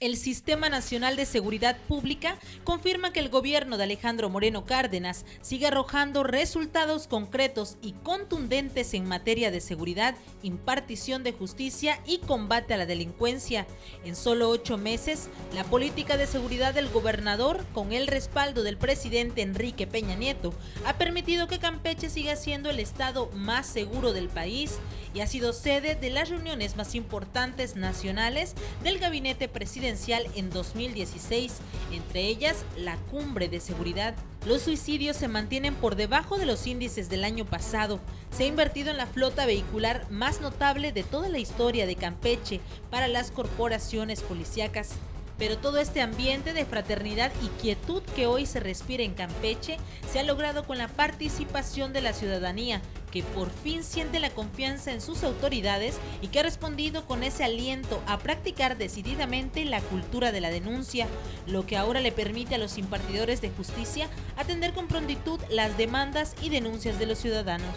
El Sistema Nacional de Seguridad Pública confirma que el gobierno de Alejandro Moreno Cárdenas sigue arrojando resultados concretos y contundentes en materia de seguridad, impartición de justicia y combate a la delincuencia. En solo 8 meses, la política de seguridad del gobernador, con el respaldo del presidente Enrique Peña Nieto, ha permitido que Campeche siga siendo el estado más seguro del país y ha sido sede de las reuniones más importantes nacionales del gabinete presidencial en 2016, entre ellas la Cumbre de Seguridad. Los suicidios se mantienen por debajo de los índices del año pasado. Se ha invertido en la flota vehicular más notable de toda la historia de Campeche para las corporaciones policíacas. Pero todo este ambiente de fraternidad y quietud que hoy se respira en Campeche se ha logrado con la participación de la ciudadanía, que por fin siente la confianza en sus autoridades y que ha respondido con ese aliento a practicar decididamente la cultura de la denuncia, lo que ahora le permite a los impartidores de justicia atender con prontitud las demandas y denuncias de los ciudadanos.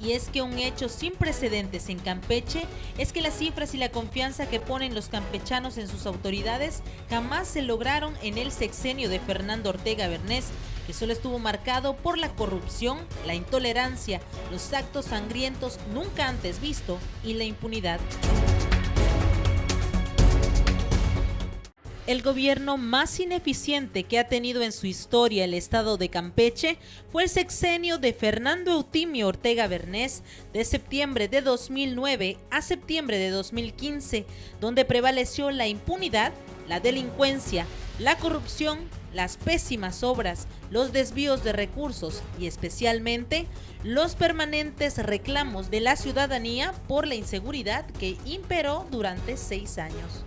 Y es que un hecho sin precedentes en Campeche es que las cifras y la confianza que ponen los campechanos en sus autoridades jamás se lograron en el sexenio de Fernando Ortega Bernés, que solo estuvo marcado por la corrupción, la intolerancia, los actos sangrientos nunca antes visto y la impunidad. El gobierno más ineficiente que ha tenido en su historia el estado de Campeche fue el sexenio de Fernando Eutimio Ortega Bernés de septiembre de 2009 a septiembre de 2015, donde prevaleció la impunidad, la delincuencia, la corrupción, las pésimas obras, los desvíos de recursos y especialmente los permanentes reclamos de la ciudadanía por la inseguridad que imperó durante 6 años.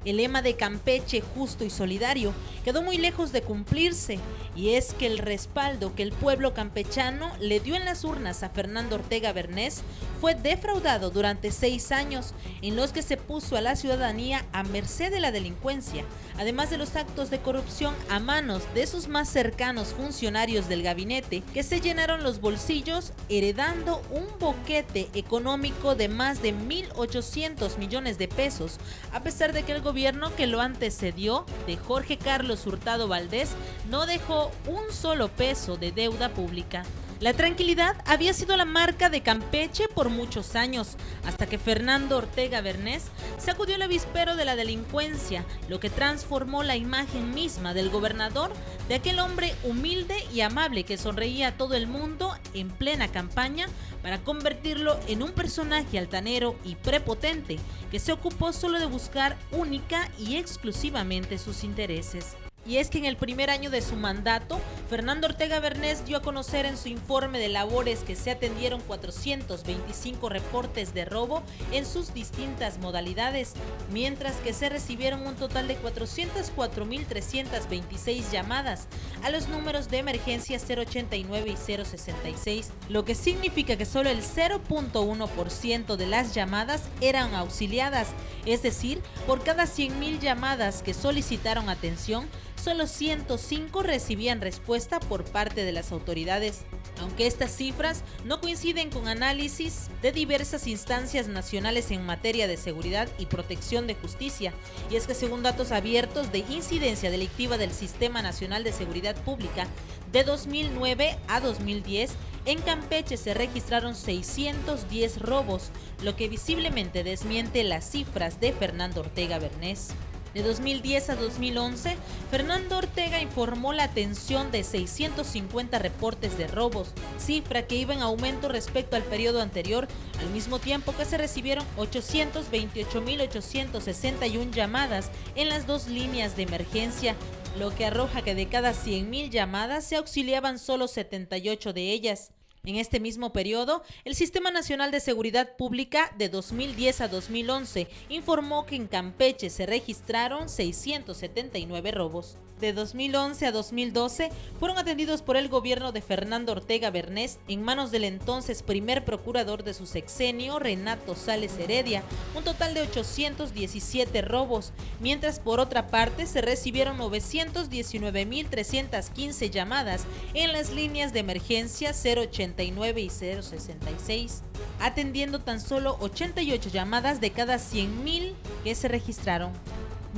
El lema de Campeche justo y solidario quedó muy lejos de cumplirse, y es que el respaldo que el pueblo campechano le dio en las urnas a Fernando Ortega Bernés fue defraudado durante 6 años, en los que se puso a la ciudadanía a merced de la delincuencia, además de los actos de corrupción a manos de sus más cercanos funcionarios del gabinete, que se llenaron los bolsillos heredando un boquete económico de más de 1.800 millones de pesos, a pesar de que el gobierno que lo antecedió, de Jorge Carlos Hurtado Valdés, no dejó un solo peso de deuda pública. La tranquilidad había sido la marca de Campeche por muchos años, hasta que Fernando Ortega Bernés sacudió el avispero de la delincuencia, lo que transformó la imagen misma del gobernador, de aquel hombre humilde y amable que sonreía a todo el mundo en plena campaña, para convertirlo en un personaje altanero y prepotente que se ocupó solo de buscar única y exclusivamente sus intereses. Y es que en el primer año de su mandato, Fernando Ortega Bernés dio a conocer en su informe de labores que se atendieron 425 reportes de robo en sus distintas modalidades, mientras que se recibieron un total de 404.326 llamadas a los números de emergencia 089 y 066, lo que significa que solo el 0.1% de las llamadas eran auxiliadas, es decir, por cada 100.000 llamadas que solicitaron atención, solo 105 recibían respuesta por parte de las autoridades. Aunque estas cifras no coinciden con análisis de diversas instancias nacionales en materia de seguridad y protección de justicia, y es que según datos abiertos de incidencia delictiva del Sistema Nacional de Seguridad Pública, de 2009 a 2010, en Campeche se registraron 610 robos, lo que visiblemente desmiente las cifras de Fernando Ortega Bernés. De 2010 a 2011, Fernando Ortega informó la atención de 650 reportes de robos, cifra que iba en aumento respecto al periodo anterior, al mismo tiempo que se recibieron 828.861 llamadas en las 2 líneas de emergencia, lo que arroja que de cada 100.000 llamadas se auxiliaban solo 78 de ellas. En este mismo periodo, el Sistema Nacional de Seguridad Pública de 2010 a 2011 informó que en Campeche se registraron 679 robos. De 2011 a 2012 fueron atendidos por el gobierno de Fernando Ortega Bernés en manos del entonces primer procurador de su sexenio, Renato Sales Heredia, un total de 817 robos, mientras por otra parte se recibieron 919.315 llamadas en las líneas de emergencia 089 y 066, atendiendo tan solo 88 llamadas de cada 100.000 que se registraron.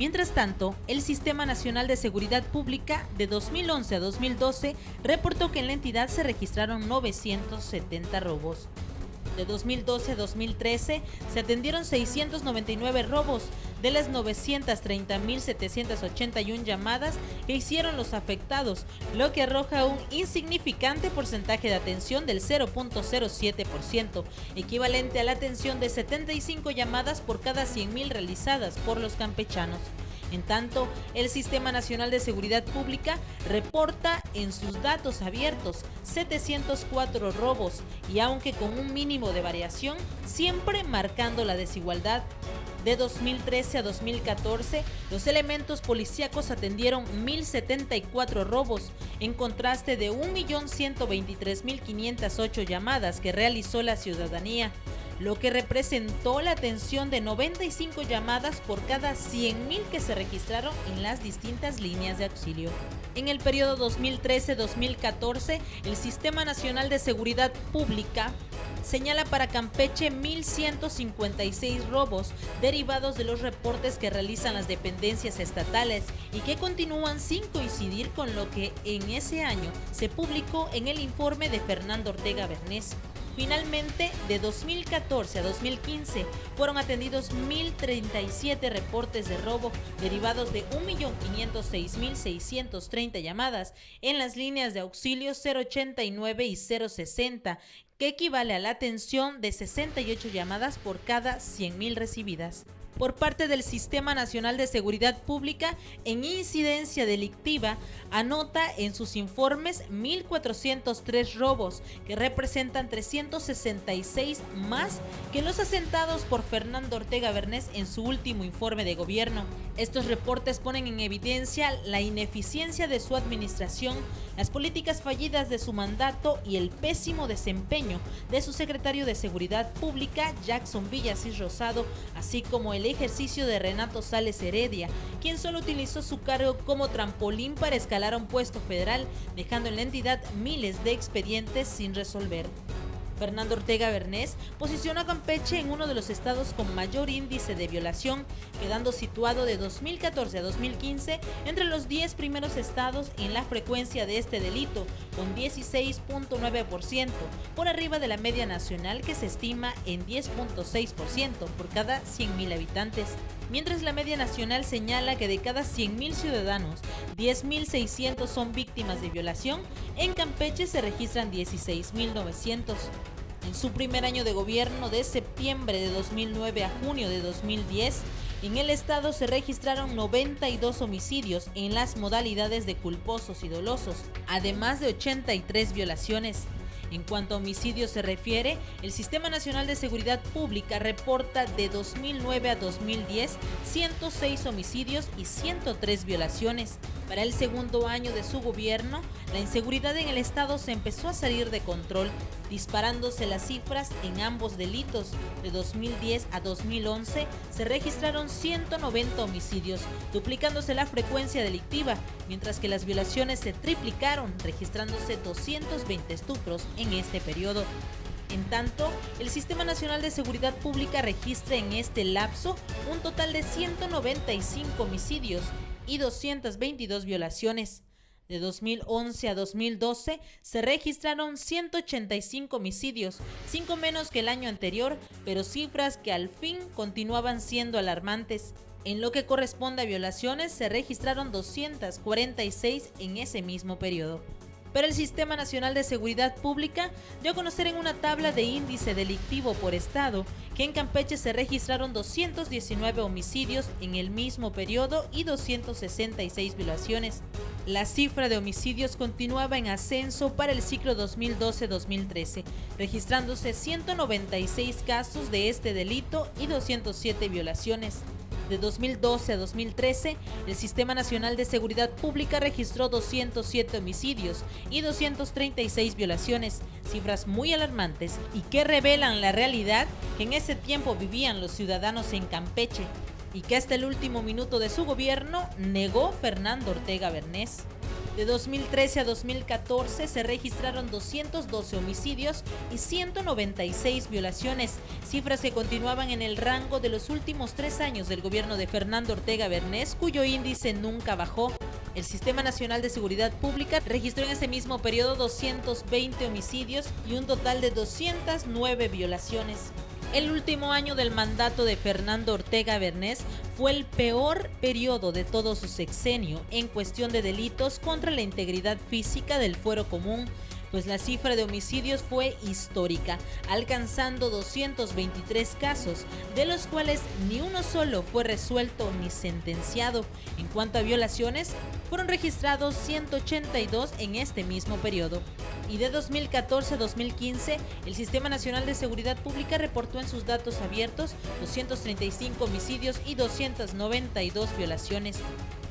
Mientras tanto, el Sistema Nacional de Seguridad Pública de 2011 a 2012 reportó que en la entidad se registraron 970 robos. De 2012 a 2013 se atendieron 699 robos, de las 930.781 llamadas que hicieron los afectados, lo que arroja un insignificante porcentaje de atención del 0.07%, equivalente a la atención de 75 llamadas por cada 100.000 realizadas por los campechanos. En tanto, el Sistema Nacional de Seguridad Pública reporta en sus datos abiertos 704 robos y aunque con un mínimo de variación, siempre marcando la desigualdad. De 2013 a 2014, los elementos policíacos atendieron 1.074 robos, en contraste de 1.123.508 llamadas que realizó la ciudadanía, lo que representó la atención de 95 llamadas por cada 100.000 que se registraron en las distintas líneas de auxilio. En el periodo 2013-2014, el Sistema Nacional de Seguridad Pública señala para Campeche 1.156 robos derivados de los reportes que realizan las dependencias estatales y que continúan sin coincidir con lo que en ese año se publicó en el informe de Fernando Ortega Bernés. Finalmente, de 2014 a 2015 fueron atendidos 1.037 reportes de robo derivados de 1.506.630 llamadas en las líneas de auxilio 089 y 060, que equivale a la atención de 68 llamadas por cada 100.000 recibidas. Por parte del Sistema Nacional de Seguridad Pública, en incidencia delictiva, anota en sus informes 1.403 robos, que representan 366 más que los asentados por Fernando Ortega Bernés en su último informe de gobierno. Estos reportes ponen en evidencia la ineficiencia de su administración, las políticas fallidas de su mandato y el pésimo desempeño de su secretario de Seguridad Pública, Jackson Villasís Rosado, así como el ejercicio de Renato Sales Heredia, quien solo utilizó su cargo como trampolín para escalar a un puesto federal, dejando en la entidad miles de expedientes sin resolver. Fernando Ortega Bernés posicionó a Campeche en uno de los estados con mayor índice de violación, quedando situado de 2014 a 2015 entre los 10 primeros estados en la frecuencia de este delito, con 16.9%, por arriba de la media nacional que se estima en 10.6% por cada 100.000 habitantes. Mientras la media nacional señala que de cada 100.000 ciudadanos, 10.600 son víctimas de violación, en Campeche se registran 16.900. En su primer año de gobierno, de septiembre de 2009 a junio de 2010, en el estado se registraron 92 homicidios en las modalidades de culposos y dolosos, además de 83 violaciones. En cuanto a homicidios se refiere, el Sistema Nacional de Seguridad Pública reporta de 2009 a 2010 106 homicidios y 103 violaciones. Para el segundo año de su gobierno, la inseguridad en el estado se empezó a salir de control, disparándose las cifras en ambos delitos. De 2010 a 2011 se registraron 190 homicidios, duplicándose la frecuencia delictiva, mientras que las violaciones se triplicaron, registrándose 220 estupros en este periodo. En tanto, el Sistema Nacional de Seguridad Pública registra en este lapso un total de 195 homicidios y 222 violaciones. De 2011 a 2012 se registraron 185 homicidios, 5 menos que el año anterior, pero cifras que al fin continuaban siendo alarmantes. En lo que corresponde a violaciones, se registraron 246 en ese mismo periodo. Pero el Sistema Nacional de Seguridad Pública dio a conocer en una tabla de índice delictivo por estado que en Campeche se registraron 219 homicidios en el mismo periodo y 266 violaciones. La cifra de homicidios continuaba en ascenso para el ciclo 2012-2013, registrándose 196 casos de este delito y 207 violaciones. De 2012 a 2013, el Sistema Nacional de Seguridad Pública registró 207 homicidios y 236 violaciones, cifras muy alarmantes y que revelan la realidad que en ese tiempo vivían los ciudadanos en Campeche y que hasta el último minuto de su gobierno negó Fernando Ortega Bernés. De 2013 a 2014 se registraron 212 homicidios y 196 violaciones, cifras que continuaban en el rango de los últimos 3 años del gobierno de Fernando Ortega Bernés, cuyo índice nunca bajó. El Sistema Nacional de Seguridad Pública registró en ese mismo periodo 220 homicidios y un total de 209 violaciones. El último año del mandato de Fernando Ortega Bernés fue el peor periodo de todo su sexenio en cuestión de delitos contra la integridad física del fuero común, pues la cifra de homicidios fue histórica, alcanzando 223 casos, de los cuales ni uno solo fue resuelto ni sentenciado. En cuanto a violaciones, fueron registrados 182 en este mismo periodo. Y de 2014 a 2015, el Sistema Nacional de Seguridad Pública reportó en sus datos abiertos 235 homicidios y 292 violaciones.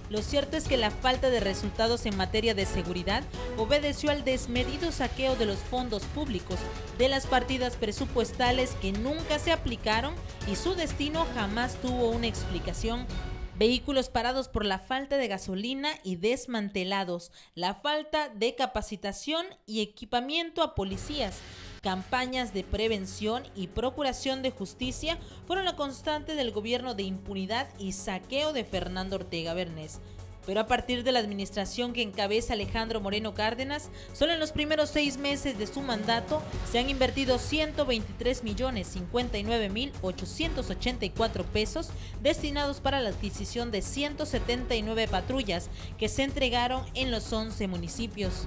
Lo cierto es que la falta de resultados en materia de seguridad obedeció al desmedido saqueo de los fondos públicos, de las partidas presupuestales que nunca se aplicaron y su destino jamás tuvo una explicación. Vehículos parados por la falta de gasolina y desmantelados, la falta de capacitación y equipamiento a policías, campañas de prevención y procuración de justicia fueron la constante del gobierno de impunidad y saqueo de Fernando Ortega Bernés. Pero a partir de la administración que encabeza Alejandro Moreno Cárdenas, solo en los primeros 6 meses de su mandato se han invertido 123.059.884 pesos destinados para la adquisición de 179 patrullas que se entregaron en los 11 municipios.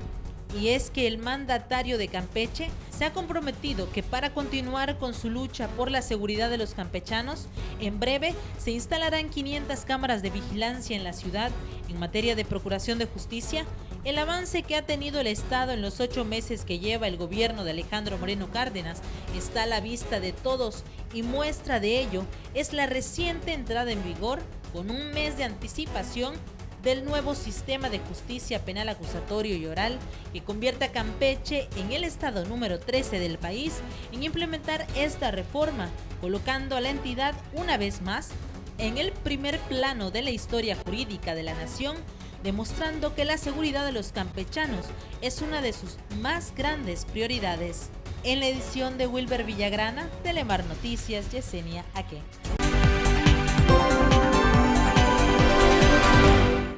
Y es que el mandatario de Campeche se ha comprometido que para continuar con su lucha por la seguridad de los campechanos, en breve se instalarán 500 cámaras de vigilancia en la ciudad. En materia de procuración de justicia, el avance que ha tenido el Estado en los 8 meses que lleva el gobierno de Alejandro Moreno Cárdenas está a la vista de todos, y muestra de ello es la reciente entrada en vigor, con un mes de anticipación, del nuevo sistema de justicia penal acusatorio y oral, que convierte a Campeche en el estado número 13 del país en implementar esta reforma, colocando a la entidad una vez más en el primer plano de la historia jurídica de la nación, demostrando que la seguridad de los campechanos es una de sus más grandes prioridades. En la edición de Wilber Villagrana, Telemar Noticias, Yesenia Aque.